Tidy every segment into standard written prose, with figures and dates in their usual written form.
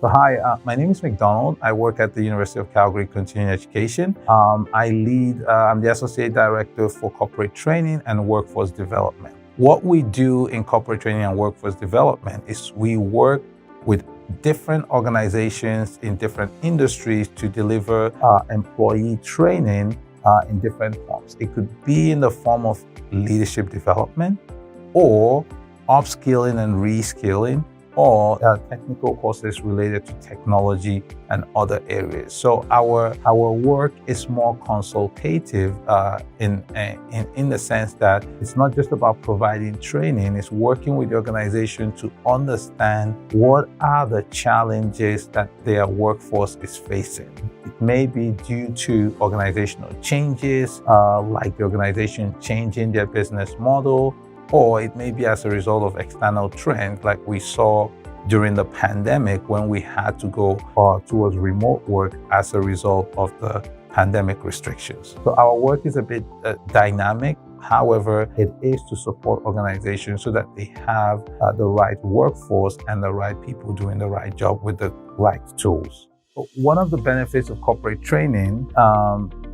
So hi, my name is MacDonald. I work at the University of Calgary Continuing Education. I'm the Associate Director for Corporate Training and Workforce Development. What we do in corporate training and workforce development is we work with different organizations in different industries to deliver employee training in different forms. It could be in the form of leadership development or upskilling and reskilling, or technical courses related to technology and other areas. So our work is more consultative in the sense that it's not just about providing training, it's working with the organization to understand what are the challenges that their workforce is facing. It may be due to organizational changes, like the organization changing their business model, or it may be as a result of external trends like we saw during the pandemic when we had to go towards remote work as a result of the pandemic restrictions. So our work is a bit dynamic. However, it is to support organizations so that they have the right workforce and the right people doing the right job with the right tools. One of the benefits of corporate training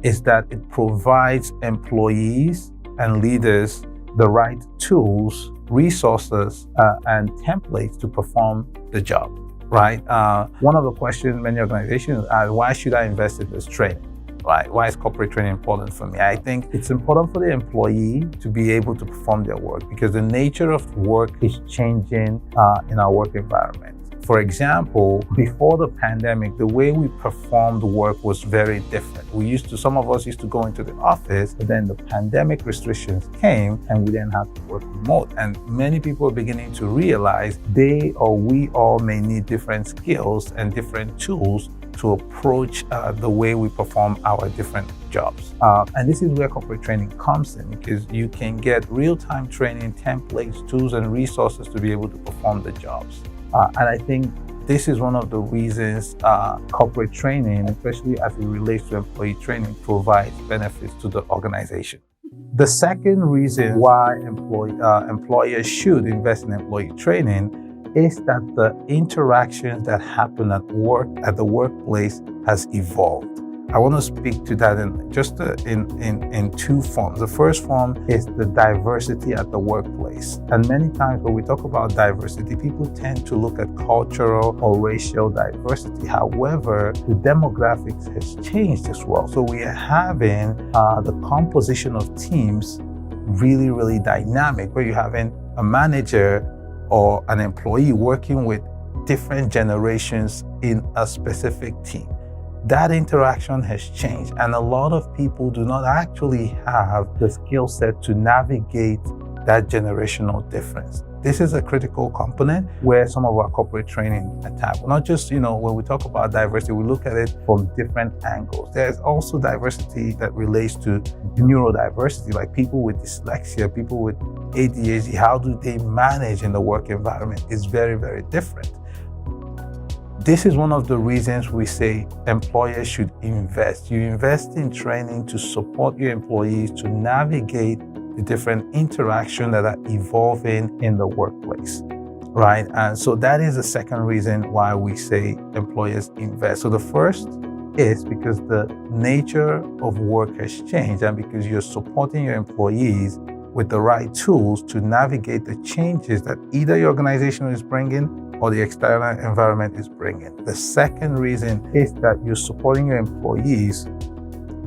is that it provides employees and leaders the right tools, resources, and templates to perform the job, right? One of the questions many organizations ask, why should I invest in this training, right? Why is corporate training important for me? I think it's important for the employee to be able to perform their work because the nature of work is changing in our work environment. For example, before the pandemic, the way we performed work was very different. Some of us used to go into the office, but then the pandemic restrictions came and we then had to work remote. And many people are beginning to realize we all may need different skills and different tools to approach the way we perform our different jobs. And this is where corporate training comes in, because you can get real-time training, templates, tools, and resources to be able to perform the jobs. And I think this is one of the reasons corporate training, especially as it relates to employee training, provides benefits to the organization. The second reason why employers should invest in employee training is that the interactions that happen at the workplace has evolved. I want to speak to that in two forms. The first form is the diversity at the workplace. And many times when we talk about diversity, people tend to look at cultural or racial diversity. However, the demographics has changed as well. So we are having the composition of teams really, really dynamic, where you're having a manager or an employee working with different generations in a specific team. That interaction has changed, and a lot of people do not actually have the skill set to navigate that generational difference. This is a critical component where some of our corporate training attack. Not just, when we talk about diversity, we look at it from different angles. There's also diversity that relates to neurodiversity, like people with dyslexia, people with ADHD. How do they manage in the work environment? It's very, very different. This is one of the reasons we say employers should invest. You invest in training to support your employees to navigate the different interactions that are evolving in the workplace, right? And so that is the second reason why we say employers invest. So the first is because the nature of work has changed and because you're supporting your employees with the right tools to navigate the changes that either your organization is bringing or the external environment is bringing. The second reason is that you're supporting your employees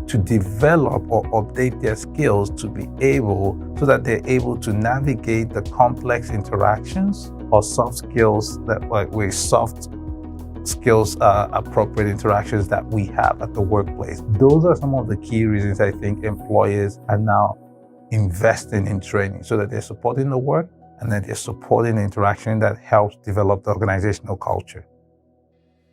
to develop or update their skills so that they're able to navigate the complex interactions or soft skills appropriate interactions that we have at the workplace. Those are some of the key reasons I think employers are now investing in training, so that they're supporting the work and that they're supporting the interaction that helps develop the organizational culture.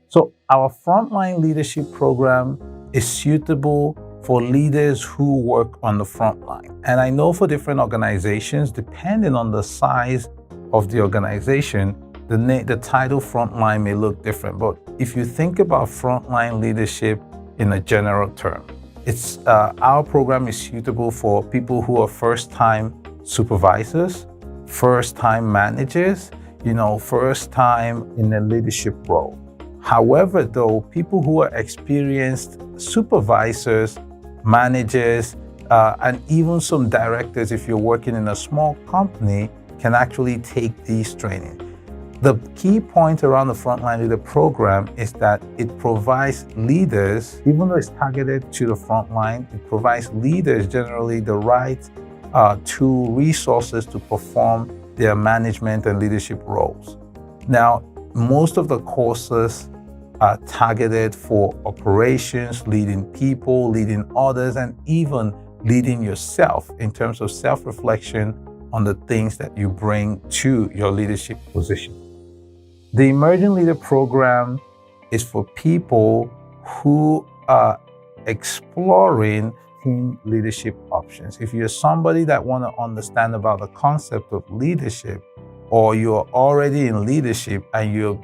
So our frontline leadership program is suitable for leaders who work on the front line. And I know for different organizations, depending on the size of the organization, the title frontline may look different. But if you think about frontline leadership in a general term, our program is suitable for people who are first-time supervisors, first-time managers, first time in a leadership role. However, though, people who are experienced supervisors, managers, and even some directors, if you're working in a small company, can actually take these trainings. The key point around the Frontline Leader program is that it provides leaders, even though it's targeted to the frontline, it provides leaders generally the right tool, resources to perform their management and leadership roles. Now, most of the courses are targeted for operations, leading people, leading others, and even leading yourself in terms of self-reflection on the things that you bring to your leadership position. The Emerging Leader program is for people who are exploring team leadership options. If you're somebody that want to understand about the concept of leadership, or you're already in leadership and you're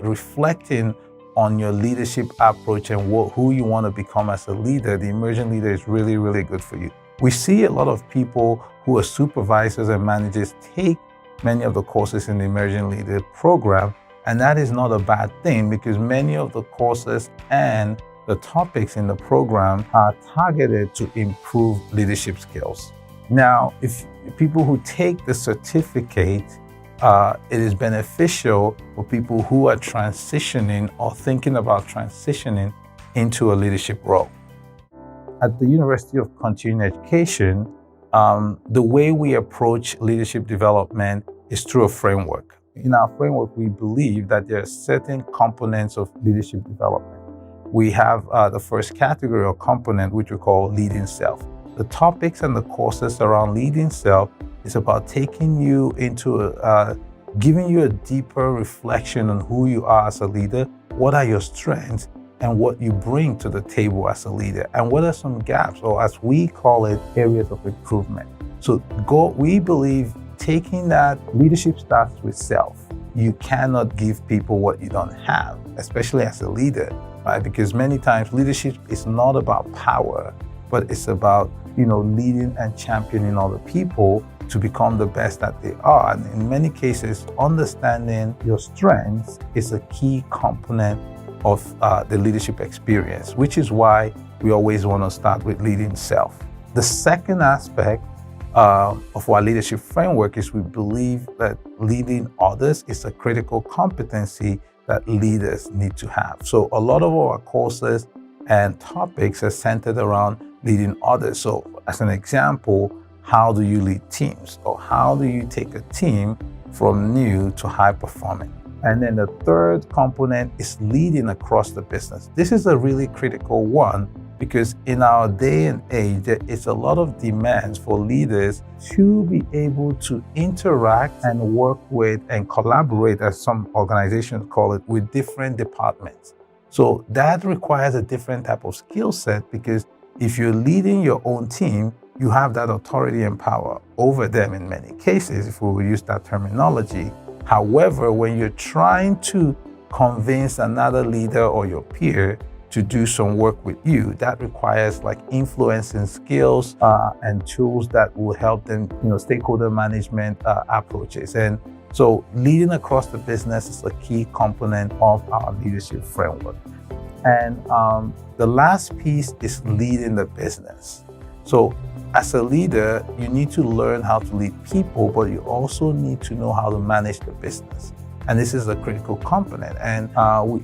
reflecting on your leadership approach and who you want to become as a leader, the Emerging Leader is really, really good for you. We see a lot of people who are supervisors and managers take many of the courses in the Emerging Leader program, and that is not a bad thing because many of the courses and the topics in the program are targeted to improve leadership skills. Now, if people who take the certificate, it is beneficial for people who are transitioning or thinking about transitioning into a leadership role. At the University of Continuing Education, the way we approach leadership development is through a framework. In our framework, we believe that there are certain components of leadership development. We have the first category or component, which we call leading self. The topics and the courses around leading self is about taking you into giving you a deeper reflection on who you are as a leader, what are your strengths, and what you bring to the table as a leader, and what are some gaps, or as we call it, areas of improvement. So we believe taking that leadership starts with self. You cannot give people what you don't have, especially as a leader, right? Because many times leadership is not about power, but it's about, leading and championing other people to become the best that they are. And in many cases, understanding your strengths is a key component of the leadership experience, which is why we always want to start with leading self. The second aspect of our leadership framework is we believe that leading others is a critical competency that leaders need to have. So a lot of our courses and topics are centered around leading others. So as an example, how do you lead teams? Or how do you take a team from new to high performing? And then the third component is leading across the business. This is a really critical one because in our day and age, there is a lot of demands for leaders to be able to interact and work with and collaborate, as some organizations call it, with different departments. So that requires a different type of skill set because if you're leading your own team, you have that authority and power over them in many cases, if we will use that terminology. However, when you're trying to convince another leader or your peer to do some work with you, that requires influencing skills and tools that will help them, stakeholder management approaches. And so leading across the business is a key component of our leadership framework. And the last piece is leading the business. So as a leader, you need to learn how to lead people, but you also need to know how to manage the business. And this is a critical component. And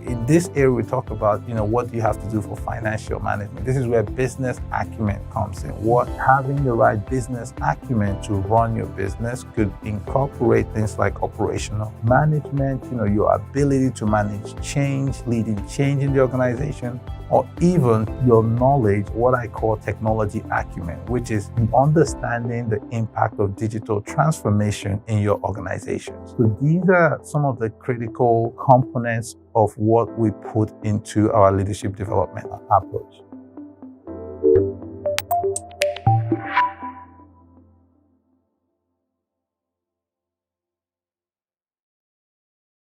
in this area, we talk about, what you have to do for financial management. This is where business acumen comes in. Having the right business acumen to run your business could incorporate things like operational management, your ability to manage change, leading change in the organization, or even your knowledge, what I call technology acumen, which is understanding the impact of digital transformation in your organization. So these are some of the critical components of what we put into our leadership development approach.